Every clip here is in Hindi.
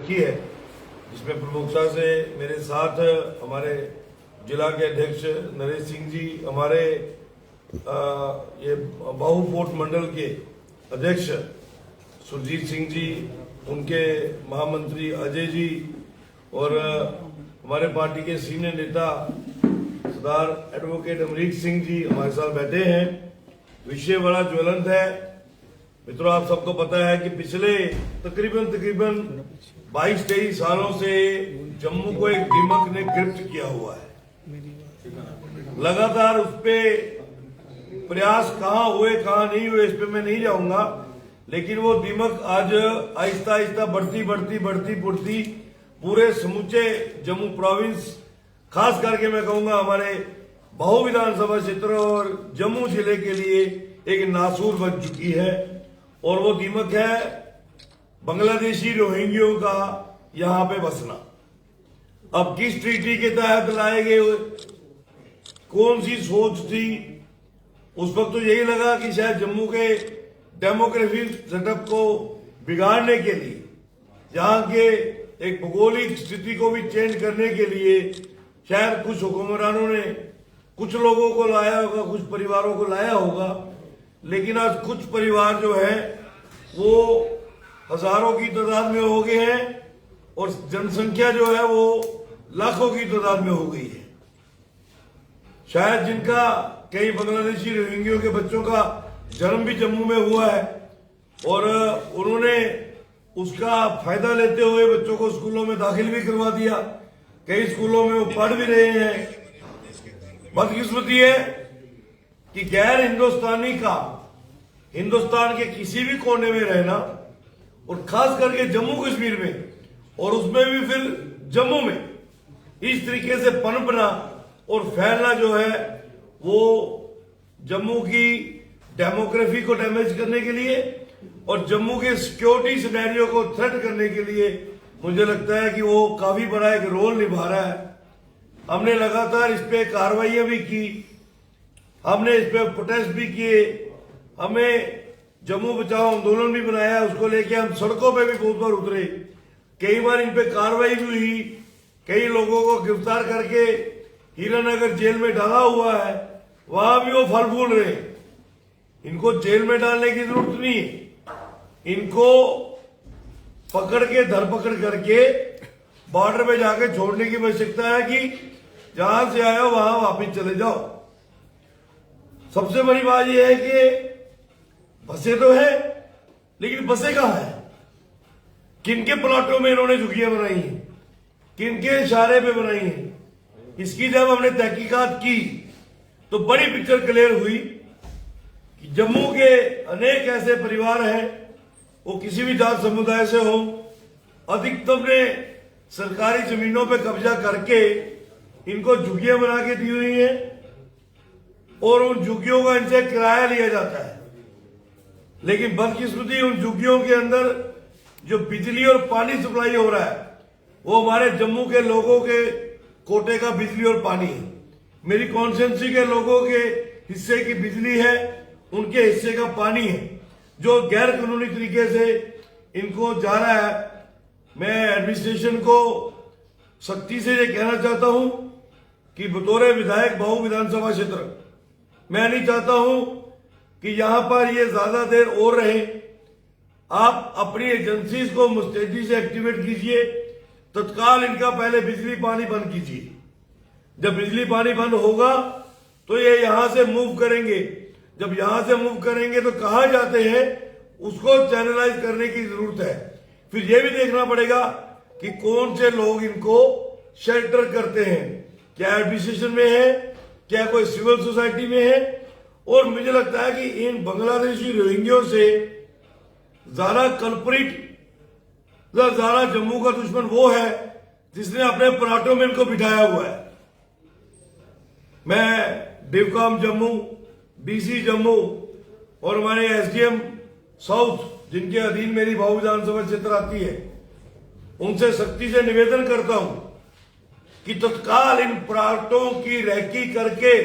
की है, जिसमें प्रमुखता से मेरे साथ हमारे जिला के अध्यक्ष नरेश सिंह जी, हमारे ये बाहू फोर्ट मंडल के अध्यक्ष सुरजीत सिंह जी, उनके महामंत्री अजय जी और हमारे पार्टी के सीनियर नेता सरदार एडवोकेट अमरीक सिंह जी हमारे साथ बैठे हैं। विषय बड़ा ज्वलंत है मित्रों, आप सबको पता है कि पिछले तकरीबन 22-23 सालों से जम्मू को एक दीमक ने गिरफ्त किया हुआ है। लगातार उस पे प्रयास कहां हुए कहां नहीं हुए इस पे मैं नहीं जाऊंगा, लेकिन वो दीमक आज आहिस्ता आहिस्ता बढ़ती पूरे समूचे जम्मू प्रोविंस, खास करके मैं कहूंगा हमारे बाहू विधानसभा क्षेत्र और जम्मू जिले के लिए एक नासूर बन चुकी है। और वो दीमक है बांग्लादेशी रोहिंग्यों का यहां पे बसना। अब किस ट्रीटी के तहत लाए गए, कौन सी सोच थी? उस वक्त तो यही लगा कि शायद जम्मू के डेमोग्राफिक सेटअप को बिगाड़ने के लिए, यहां के एक भौगोलिक स्थिति को भी चेंज करने के लिए शायद कुछ हुक्मरानों ने कुछ लोगों को लाया होगा, कुछ परिवारों को लाया होगा। लेकिन आज कुछ परिवार जो है वो हजारों की तादाद में हो गए हैं और जनसंख्या जो है वो लाखों की तादाद में हो गई है। शायद जिनका कई बांग्लादेशी रोहिंग्यों के बच्चों का जन्म भी जम्मू में हुआ है और उन्होंने उसका फायदा लेते हुए बच्चों को स्कूलों में दाखिल भी करवा दिया। कई स्कूलों में वो पढ़ भी रहे हैं। बदकिस्मती है कि गैर हिंदुस्तानी का हिंदुस्तान के किसी भी कोने में रहना और खास करके जम्मू कश्मीर में, और उसमें भी फिर जम्मू में इस तरीके से पनपना और फैलना जो है वो जम्मू की डेमोग्राफी को डैमेज करने के लिए और जम्मू के सिक्योरिटी सिनेरियो को थ्रेट करने के लिए मुझे लगता है कि वो काफी बड़ा एक रोल निभा रहा है। हमने लगातार इस पे कार्रवाइयां भी की, हमने इस पे प्रोटेस्ट भी किए, हमें जम्मू बचाओ आंदोलन भी बनाया, उसको लेके हम सड़कों पे भी बहुत बार उतरे। कई बार इन पे कार्रवाई भी हुई, कई लोगों को गिरफ्तार करके हीरानगर जेल में डाला हुआ है, वहां भी वो फल फूल रहे। इनको जेल में डालने की जरूरत नहीं है, इनको पकड़ के धरपकड़ करके बॉर्डर पे जाके छोड़ने की आवश्यकता है कि जहां से आए हो वहां वापिस चले जाओ। सबसे बड़ी बात यह है कि बसें तो है, लेकिन बसें कहां है? किनके प्लाटों में इन्होंने झुग्गियां बनाई हैं, किनके इशारे पे बनाई हैं? इसकी जब हमने तहकीकात की तो बड़ी पिक्चर क्लियर हुई कि जम्मू के अनेक ऐसे परिवार हैं, वो किसी भी जात समुदाय से हो, अधिकतम ने सरकारी जमीनों पे कब्जा करके इनको झुग्गियां बना के दी हुई है और उन झुग्गियों का इनसे किराया लिया जाता है। लेकिन बदकिस्मती उन झुग्गियों के अंदर जो बिजली और पानी सप्लाई हो रहा है वो हमारे जम्मू के लोगों के कोटे का बिजली और पानी है। मेरी कॉन्स्टिट्यूंसी के लोगों के हिस्से की बिजली है, उनके हिस्से का पानी है, जो गैर कानूनी तरीके से इनको जा रहा है। मैं एडमिनिस्ट्रेशन को सख्ती से ये कहना चाहता हूं कि बतौर विधायक बाहू विधानसभा क्षेत्र मैं नहीं चाहता हूं कि यहां पर ये ज्यादा देर और रहे। आप अपनी एजेंसीज को मुस्तैदी से एक्टिवेट कीजिए, तत्काल इनका पहले बिजली पानी बंद कीजिए। जब बिजली पानी बंद होगा तो ये यहां से मूव करेंगे, जब यहां से मूव करेंगे तो कहां जाते हैं उसको चैनलाइज करने की जरूरत है। फिर यह भी देखना पड़ेगा कि कौन से लोग इनको शेल्टर करते हैं, क्या एडमिनिस्ट्रेशन में है, क्या कोई सिविल सोसाइटी में है। और मुझे लगता है कि इन बांग्लादेशी रोहिंग्यों से ज्यादा कल्प्रिट, ज्यादा जम्मू का दुश्मन वो है जिसने अपने प्लाटों में इनको बिठाया हुआ है। मैं डिवकॉम जम्मू, डीसी जम्मू और हमारे एसडीएम साउथ जिनके अधीन मेरी बाहू विधानसभा क्षेत्र आती है, उनसे सख्ती से निवेदन करता हूं कि तत्काल इन प्लाटों की रैकी करके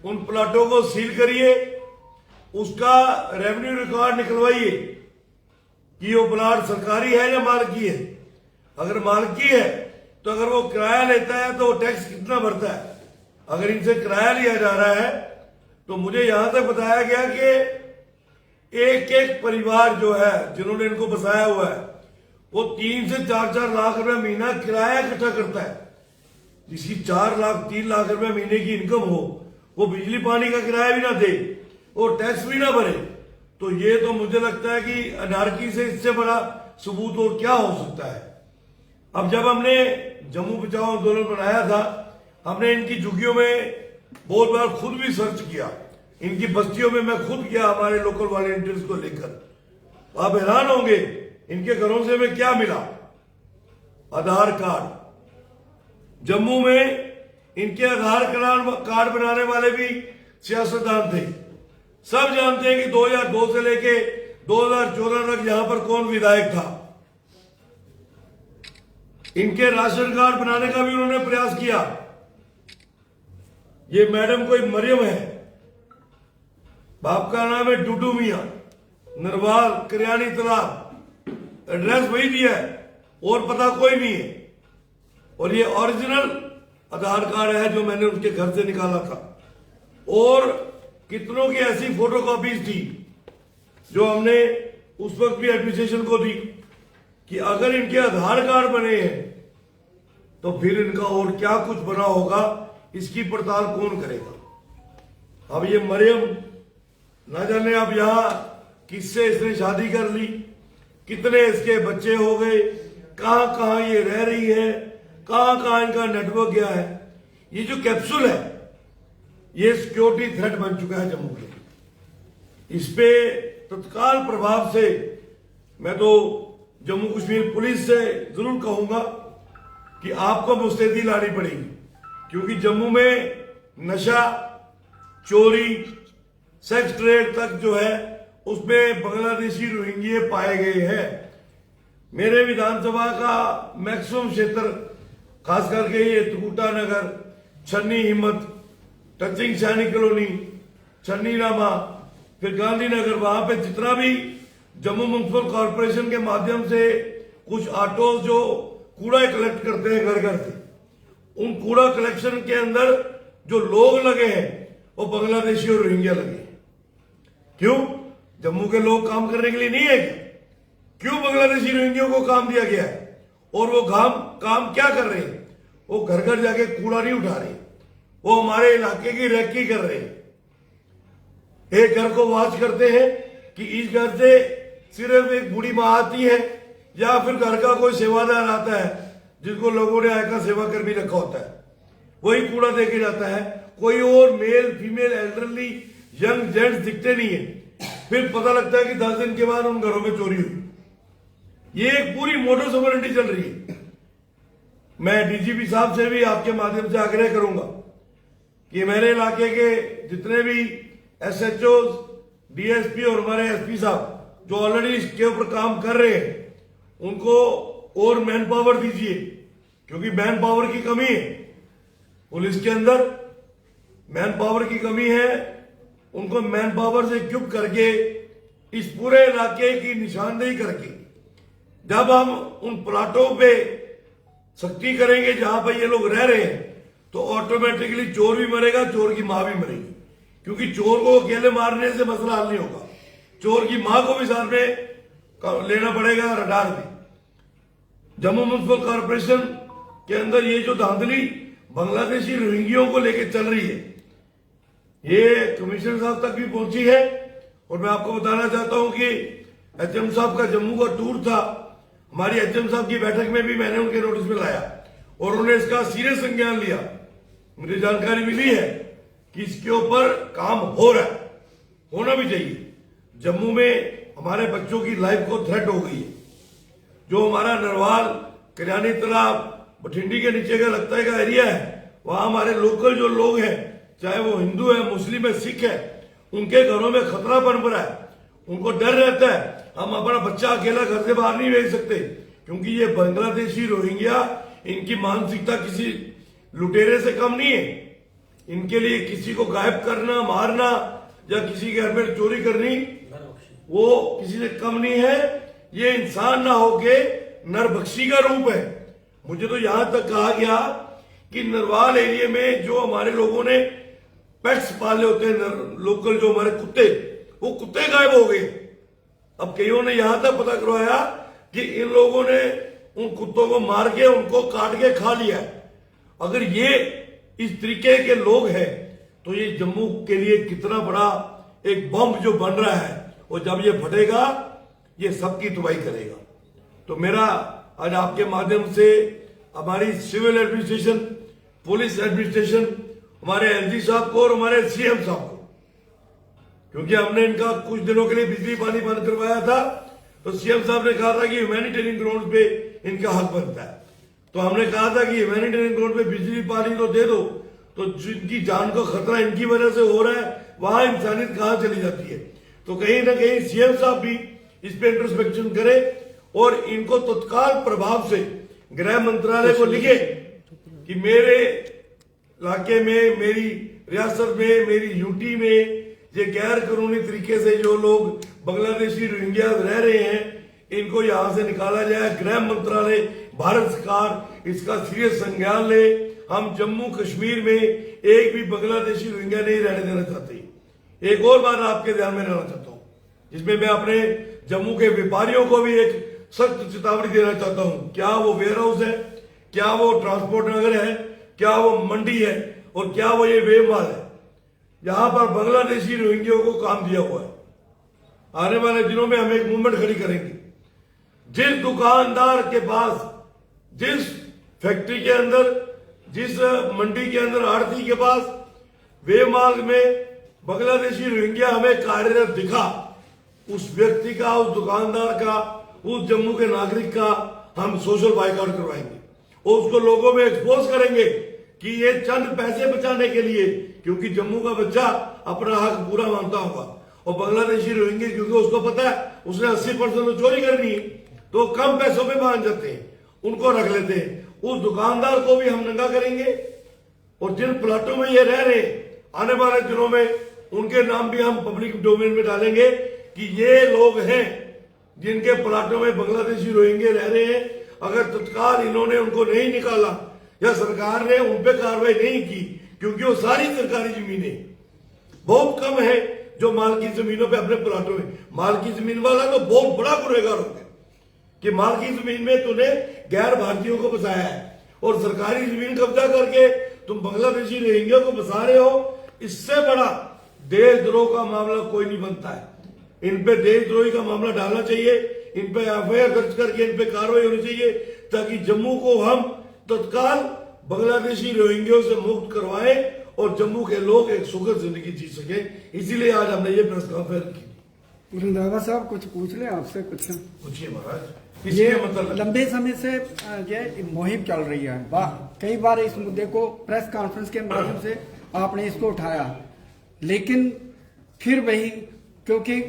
उन प्लाटों को सील करिए, उसका रेवेन्यू रिकॉर्ड निकलवाइए कि वो प्लाट सरकारी है या मालिकी है। अगर मालकी है तो अगर वो किराया लेता है तो वो टैक्स कितना भरता है? अगर इनसे किराया लिया जा रहा है तो मुझे यहां तक बताया गया कि एक एक परिवार जो है जिन्होंने इनको बसाया हुआ है वो 3 से 4 लाख रुपए महीना किराया इकट्ठा करता है। जिसकी 4 लाख 3 लाख रुपए महीने की इनकम हो वो बिजली पानी का किराया भी ना दे और टैक्स भी ना भरे, तो ये तो मुझे लगता है कि अनारकी से इससे बड़ा सबूत और क्या हो सकता है। अब जब हमने जम्मू बचाओ आंदोलन बनाया था, हमने इनकी झुग्गियों में बहुत बार खुद भी सर्च किया, इनकी बस्तियों में मैं खुद गया हमारे लोकल वॉलंटियर्स को लेकर। आप हैरान होंगे इनके घरों से हमें क्या मिला। आधार कार्ड, जम्मू में इनके आधार कार्ड बनाने वाले भी सियासतदान थे। सब जानते हैं कि 2002 से लेके 2014 तक यहां पर कौन विधायक था। इनके राशन कार्ड बनाने का भी उन्होंने प्रयास किया। ये मैडम कोई मरियम है, बाप का नाम है डूडू मियां, नरवाल करियानी तालाब, एड्रेस वही दिया है और पता कोई नहीं है। और ये ओरिजिनल आधार कार्ड है जो मैंने उनके घर से निकाला था। और कितनों की ऐसी फोटोकॉपीज थी जो हमने उस वक्त भी एडमिनिस्ट्रेशन को दी कि अगर इनके आधार कार्ड बने हैं तो फिर इनका और क्या कुछ बना होगा, इसकी पड़ताल कौन करेगा। अब ये मरियम ना जाने अब यहां किससे इसने शादी कर ली, कितने इसके बच्चे हो गए, कहां कहां ये रह रही है, कहां कहां इनका नेटवर्क गया है। ये जो कैप्सूल है ये सिक्योरिटी थ्रेट बन चुका है जम्मू के। इस पे तत्काल प्रभाव से मैं तो जम्मू कश्मीर पुलिस से जरूर कहूंगा कि आपको मुस्तैदी लानी पड़ेगी, क्योंकि जम्मू में नशा, चोरी, सेक्स ट्रेड तक जो है उसमें बांग्लादेशी रोहिंग्या पाए गए हैं। मेरे विधानसभा का मैक्सिमम क्षेत्र खास करके ये त्रिकुटा नगर, छन्नी हिम्मत, टचिंग सैनिक कॉलोनी, छन्नी नामा, फिर गांधीनगर, वहां पे जितना भी जम्मू म्युनिसिपल कॉर्पोरेशन के माध्यम से कुछ ऑटो जो कूड़ा कलेक्ट करते हैं घर घर से, उन कूड़ा कलेक्शन के अंदर जो लोग लगे हैं वो बांग्लादेशी और रोहिंग्या लगे हैं। क्यों? जम्मू के लोग काम करने के लिए नहीं है क्या? क्यों बांग्लादेशी रोहिंग्या को काम दिया गया है? और वो काम क्या कर रहे हैं? वो घर घर जाके कूड़ा नहीं उठा रहे, वो हमारे इलाके की रैकी कर रहे हैं। एक घर को वॉच करते हैं कि इस घर से सिर्फ एक बूढ़ी मां आती है या फिर घर का कोई सेवादार आता है जिसको लोगों ने आय का सेवा कर भी रखा होता है, वही कूड़ा देके जाता है। कोई और male female elderly young gents दिखते नहीं है। फिर पता लगता है कि 10 दिन के बाद उन घरों में चोरी हुई। ये एक पूरी मोडस ऑपरेंडी चल रही है। मैं डीजीपी साहब से भी आपके माध्यम से आग्रह करूंगा कि मेरे इलाके के जितने भी एसएचओ, डीएसपी और हमारे एसपी साहब जो ऑलरेडी इसके ऊपर काम कर रहे हैं उनको और मैन पावर दीजिए, क्योंकि मैन पावर की कमी है पुलिस के अंदर, मैन पावर की कमी है। उनको मैन पावर से इक्विप करके इस पूरे इलाके की निशानदेही करके जब हम उन प्लाटों पे सख्ती करेंगे जहां पर ये लोग रह रहे हैं तो ऑटोमेटिकली चोर भी मरेगा, चोर की मां भी मरेगी। क्योंकि चोर को अकेले मारने से मसला हल नहीं होगा, चोर की मां को भी साथ में लेना पड़ेगा, रडार भी। जम्मू म्युनिसिपल कॉर्पोरेशन के अंदर ये जो धांधली बांग्लादेशी रोहिंग्यों को लेकर चल रही है ये कमिश्नर साहब तक भी पहुंची है। और मैं आपको बताना चाहता हूं कि एचएम साहब का जम्मू का टूर था, हमारी एचएम साहब की बैठक में भी मैंने उनके नोटिस में लाया और उन्होंने इसका सीरियस संज्ञान लिया। मुझे जानकारी मिली है कि इसके ऊपर काम हो रहा है, होना भी चाहिए। जम्मू में हमारे बच्चों की लाइफ को थ्रेट हो गई है। जो हमारा नरवाल, करियानी तालाब, बठिंडी के नीचे का लगता है का एरिया है, वहां हमारे लोकल जो लोग हैं, चाहे वो हिंदू है, मुस्लिम है, सिख है, उनके घरों में खतरा पनप रहा है। उनको डर रहता है हम अपना बच्चा अकेला घर से बाहर नहीं भेज सकते, क्योंकि ये बांग्लादेशी रोहिंग्या इनकी मानसिकता किसी लुटेरे से कम नहीं है। इनके लिए किसी को गायब करना, मारना या किसी के घर में चोरी करनी वो किसी से कम नहीं है। ये इंसान ना होके नरभक्षी का रूप है। मुझे तो यहां तक कहा गया कि नरवाल एरिया में जो हमारे लोगों ने पेट्स पाले होते हैं, लोकल जो हमारे कुत्ते, वो कुत्ते गायब हो गए। अब कईयों ने यहां तक पता करवाया कि इन लोगों ने उन कुत्तों को मार के उनको काट के खा लिया। अगर ये इस तरीके के लोग हैं तो ये जम्मू के लिए कितना बड़ा एक बम जो बन रहा है, और जब ये फटेगा ये सबकी तबाही करेगा। तो मेरा आज आपके माध्यम से हमारी सिविल एडमिनिस्ट्रेशन, पुलिस एडमिनिस्ट्रेशन, हमारे एलजी साहब को और हमारे सीएम साहब को, क्योंकि हमने इनका कुछ दिनों के लिए बिजली पानी बंद करवाया था, तो सीएम साहब ने कहा था कि ह्यूमैनिटेरियन ग्राउंड पे इनका हक बनता है। तो हमने कहा था कि ह्यूमैनिटेरियन ग्राउंड पे बिजली पानी तो दे दो, तो जिनकी जान को खतरा इनकी वजह से हो रहा है, वहां इंसानियत कहां चली जाती है। तो कहीं ना कहीं सीएम साहब भी इस पे इंट्रोस्पेक्शन करे और इनको तत्काल प्रभाव से गृह मंत्रालय को लिखे कि मेरे इलाके में, मेरी रियासत में, मेरी यूटी में ये गैर कानूनी तरीके से जो लोग बांग्लादेशी रोहिंग्या रह रहे हैं, इनको यहां से निकाला जाए। गृह मंत्रालय, भारत सरकार इसका सीरियस संज्ञान ले। हम जम्मू कश्मीर में एक भी बांग्लादेशी रोहिंग्या नहीं रहने देना चाहते। एक और बात आपके ध्यान में रहना चाहता हूं, जिसमें मैं अपने जम्मू के व्यापारियों को भी एक सख्त चेतावनी देना चाहता हूं। क्या वो वेयर हाउस है, क्या वो ट्रांसपोर्ट नगर है, क्या वो मंडी है, और क्या वो ये वेमाल है, यहां पर बांग्लादेशी रोहिंग्या को काम दिया हुआ है। आने वाले दिनों में हम एक मूवमेंट खड़ी करेंगे। जिस दुकानदार के पास, जिस फैक्ट्री के अंदर, जिस मंडी के अंदर, आड़ती के पास वेमाल में बांग्लादेशी रोहिंग्या हमें कार्यरत दिखा, उस व्यक्ति का, उस दुकानदार का, उस जम्मू के नागरिक का हम सोशल बाइकआउट करवाएंगे और उसको लोगों में एक्सपोज करेंगे कि ये चंद पैसे बचाने के लिए, क्योंकि जम्मू का बच्चा अपना हक पूरा मानता होगा, और बांग्लादेशी रोहिंग्या क्योंकि उसको पता है उसने 80% तो चोरी करनी है, तो कम पैसों में मान जाते हैं, उनको रख लेते हैं। उस दुकानदार को भी हम नंगा करेंगे, और जिन प्लाटों में ये रह रहे हैं, आने वाले दिनों में उनके नाम भी हम पब्लिक डोमेन में डालेंगे कि ये लोग हैं जिनके प्लाटों में बांग्लादेशी रोहिंग्या रह रहे हैं। अगर तत्काल इन्होंने उनको नहीं निकाला या सरकार ने उन पर कार्रवाई नहीं की, क्योंकि वो सारी सरकारी जमीनें, बहुत कम है जो माल की जमीनों पे अपने प्लाटों में, माल की जमीन वाला तो बहुत बड़ा गुनहगार हो गया कि माल की जमीन में तूने गैर भारतीयों को बसाया है, और सरकारी जमीन कब्जा करके तुम बांग्लादेशी रोहिंग्या को बसा रहे हो। इससे बड़ा देशद्रोह का मामला कोई नहीं बनता है। इन पे देशद्रोही का मामला डालना चाहिए, इन पे एफआईआर दर्ज करके इन पे कार्रवाई होनी चाहिए, ताकि जम्मू को हम तत्काल बांग्लादेशी रोहिंग्या से मुक्त करवाएं और जम्मू के लोग एक सुखद जिंदगी जी सके। इसीलिए आज हमने ये प्रेस कॉन्फ्रेंस की। रंधावा साहब कुछ पूछ लें आपसे? कुछ पूछिए महाराज। ये मतलब लंबे समय से ये मुहिम चल रही है, कई बार इस मुद्दे को प्रेस कॉन्फ्रेंस के माध्यम से आपने इसको उठाया, लेकिन फिर वही, क्योंकि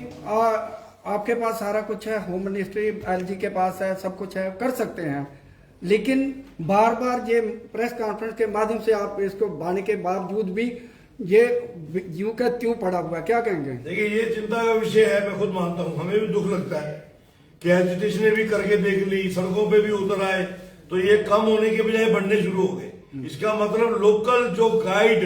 आपके पास सारा कुछ है, होम मिनिस्ट्री एलजी के पास है, सब कुछ है, कर सकते हैं, लेकिन बार बार ये प्रेस कॉन्फ्रेंस के माध्यम से आप इसको बांधने के बावजूद भी ये यूं का त्यों पड़ा हुआ, क्या कहेंगे? देखिए, ये चिंता का विषय है, मैं खुद मानता हूं, हमें भी दुख लगता है कि एजुटेशन भी करके देख ली, सड़कों पे भी उतर आए, तो ये कम होने के बजाय बढ़ने शुरू हो गए। इसका मतलब लोकल जो गाइड,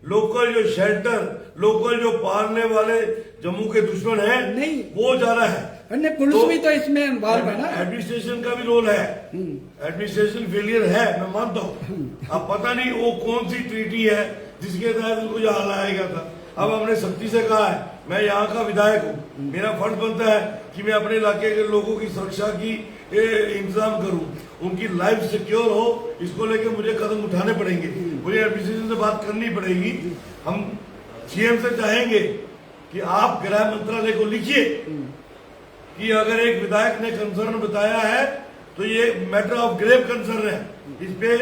लोकल जो शेल्टर, लोकल जो पालने वाले जम्मू के दुश्मन है, नहीं, वो ज्यादा है। पुलिस भी तो इसमें इन्वॉल्व है ना, एडमिनिस्ट्रेशन का भी रोल है, एडमिनिस्ट्रेशन फेलियर है, मैं मानता हूँ। अब पता नहीं वो कौन सी ट्रीटी है जिसके तहत उनको यहाँ लाया गया था। अब हमने सख्ती से कहा है, मैं यहाँ का विधायक हूँ, मेरा फर्ज बनता है कि मैं अपने इलाके के लोगों की सुरक्षा की इंतजाम करूँ, उनकी लाइफ सिक्योर हो, इसको लेकर मुझे कदम उठाने पड़ेंगे, मुझे एडमिनिस्ट्रेशन से बात करनी पड़ेगी। हम सीएम से चाहेंगे कि आप गृह मंत्रालय को लिखिए कि अगर एक विधायक ने कंसर्न बताया है तो ये मैटर ऑफ ग्रेव कंसर्न है। इस पे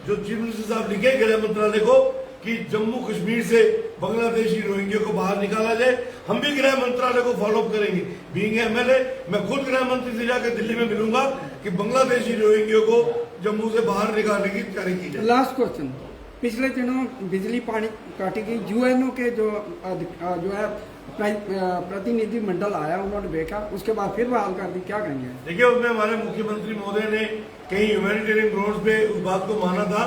जो चीफ मिनिस्टर साहब लिखे गृह मंत्रालय को कि जम्मू कश्मीर से बांग्लादेशी रोहिंग्या को बाहर निकाला जाए। हम भी गृह मंत्रालय को फॉलो अप करेंगे। बीइंग एमएलए मैं खुद गृह मंत्री से जाकर दिल्ली में मिलूंगा कि बांग्लादेशी रोहिंग्या को जम्मू से बाहर निकालने की तैयारी की जाए। लास्ट क्वेश्चन, पिछले दिनों बिजली पानी काटी गई, यूएनओ के जो है प्रतिनिधि मंडल आया, उन्होंने देखा, उसके बाद फिर बहाल कर दी, क्या कहेंगे? देखिए, उसमें हमारे मुख्यमंत्री महोदय ने कहीं ह्यूमैनिटेरियन ग्राउंड्स पे उस बात को माना था।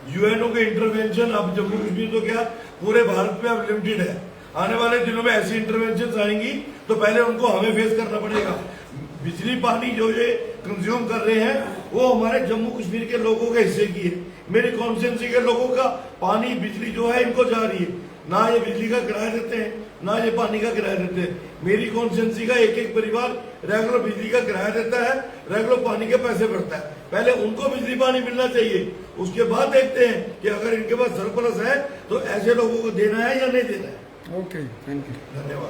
यूएनओ के इंटरवेंशन अब जम्मू कश्मीर तो क्या पूरे भारत में अब लिमिटेड है। आने वाले दिनों में ऐसी इंटरवेंशन आएंगी तो पहले उनको हमें फेस करना पड़ेगा। बिजली पानी जो ये कंज्यूम कर रहे हैं वो हमारे जम्मू कश्मीर के लोगों के हिस्से की है। मेरी कॉन्स्टिट्यूंसी के लोगों का पानी बिजली जो है इनको जा रही है, ना ये बिजली का किराया देते हैं ना ये पानी का किराया देते हैं। मेरी कॉन्स्टिट्यूंसी का एक एक परिवार रेगुलर बिजली का किराया देता है, रेगुलर पानी के पैसे भरता है। पहले उनको बिजली पानी मिलना चाहिए, उसके बाद देखते हैं कि अगर इनके पास सरप्लस है तो ऐसे लोगों को देना है या नहीं देना है। ओके, थैंक यू, धन्यवाद।